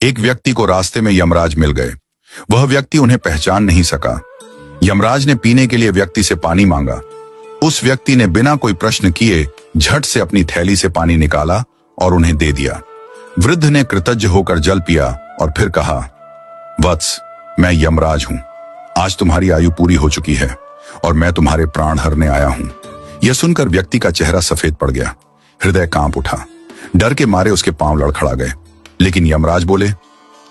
एक व्यक्ति को रास्ते में यमराज मिल गए। वह व्यक्ति उन्हें पहचान नहीं सका। यमराज ने पीने के लिए व्यक्ति से पानी मांगा। उस व्यक्ति ने बिना कोई प्रश्न किए झट से अपनी थैली से पानी निकाला और उन्हें दे दिया। वृद्ध ने कृतज्ञ होकर जल पिया और फिर कहा, वत्स, मैं यमराज हूं। आज तुम्हारी आयु पूरी हो चुकी है और मैं तुम्हारे प्राण हरने आया हूं। यह सुनकर व्यक्ति का चेहरा सफेद पड़ गया। हृदय कांप उठा। डर के मारे उसके पांव लड़खड़ा गए। लेकिन यमराज बोले,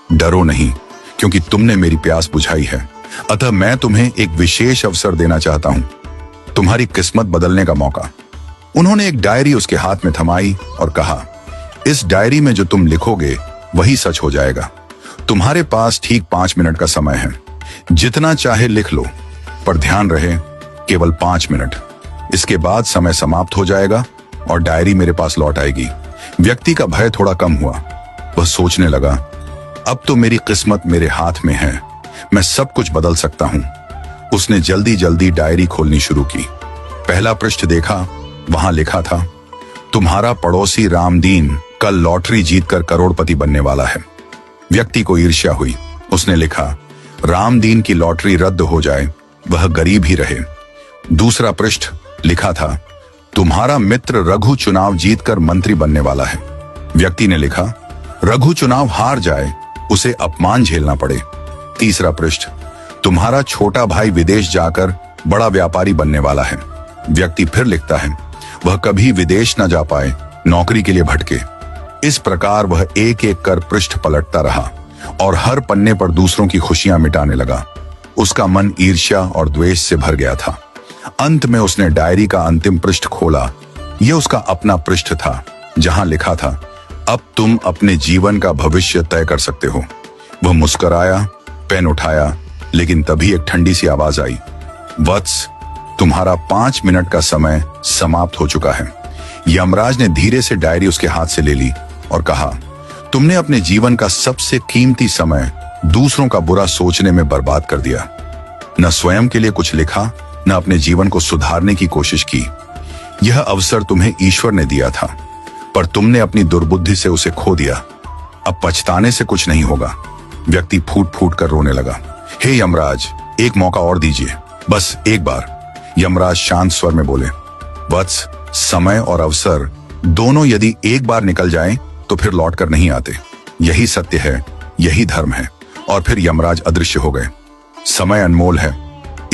डरो नहीं, क्योंकि तुमने मेरी प्यास बुझाई है। अतः मैं तुम्हें एक विशेष अवसर देना चाहता हूं, तुम्हारी किस्मत बदलने का मौका। उन्होंने एक डायरी उसके हाथ में थमाई और कहा, इस डायरी में जो तुम लिखोगे वही सच हो जाएगा। तुम्हारे पास ठीक 5 मिनट का समय है। जितना चाहे लिख लो, पर ध्यान रहे केवल 5 मिनट। इसके बाद समय समाप्त हो जाएगा और डायरी मेरे पास लौट आएगी। व्यक्ति का भय थोड़ा कम हुआ। वह सोचने लगा, अब तो मेरी किस्मत मेरे हाथ में है, मैं सब कुछ बदल सकता हूं। उसने जल्दी जल्दी डायरी खोलनी शुरू की। पहला पृष्ठ देखा। वहां लिखा था, तुम्हारा पड़ोसी रामदीन कल लॉटरी जीतकर करोड़पति बनने वाला है। व्यक्ति को ईर्ष्या हुई। उसने लिखा, रामदीन की लॉटरी रद्द हो जाए, वह गरीब ही रहे। दूसरा पृष्ठ लिखा था, तुम्हारा मित्र रघु चुनाव जीतकर मंत्री बनने वाला है। व्यक्ति ने लिखा, रघु चुनाव हार जाए, उसे अपमान झेलना पड़े। तीसरा पृष्ठ, तुम्हारा छोटा भाई विदेश जाकर बड़ा व्यापारी बनने वाला है। व्यक्ति फिर लिखता है, वह कभी विदेश न जा पाए, नौकरी के लिए भटके। इस प्रकार वह एक एक कर पृष्ठ पलटता रहा और हर पन्ने पर दूसरों की खुशियां मिटाने लगा। उसका मन ईर्ष्या और द्वेष से भर गया था। अंत में उसने डायरी का अंतिम पृष्ठ खोला। यह उसका अपना पृष्ठ था, जहां लिखा था, अब तुम अपने जीवन का भविष्य तय कर सकते हो। वह मुस्कुराया, पेन उठाया, लेकिन तभी एक ठंडी सी आवाज आई, वत्स, तुम्हारा 5 मिनट का समय समाप्त हो चुका है। यमराज ने धीरे से डायरी उसके हाथ से ले ली और कहा, तुमने अपने जीवन का सबसे कीमती समय दूसरों का बुरा सोचने में बर्बाद कर दिया। न स्वयं के लिए कुछ लिखा, न अपने जीवन को सुधारने की कोशिश की। यह अवसर तुम्हें ईश्वर ने दिया था, पर तुमने अपनी दुर्बुद्धि से उसे खो दिया। अब पछताने से कुछ नहीं होगा। व्यक्ति फूट फूट कर रोने लगा। हे यमराज, एक मौका और दीजिए, बस एक बार। यमराज शांत स्वर में बोले, वत्स, समय और अवसर दोनों यदि एक बार निकल जाएं, तो फिर लौट कर नहीं आते। यही सत्य है, यही धर्म है। और फिर यमराज अदृश्य हो गए। समय अनमोल है,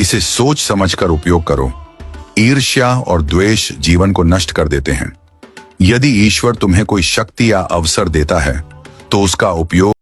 इसे सोच समझकर उपयोग करो। ईर्ष्या और द्वेष जीवन को नष्ट कर देते हैं। यदि ईश्वर तुम्हें कोई शक्ति या अवसर देता है, तो उसका उपयोग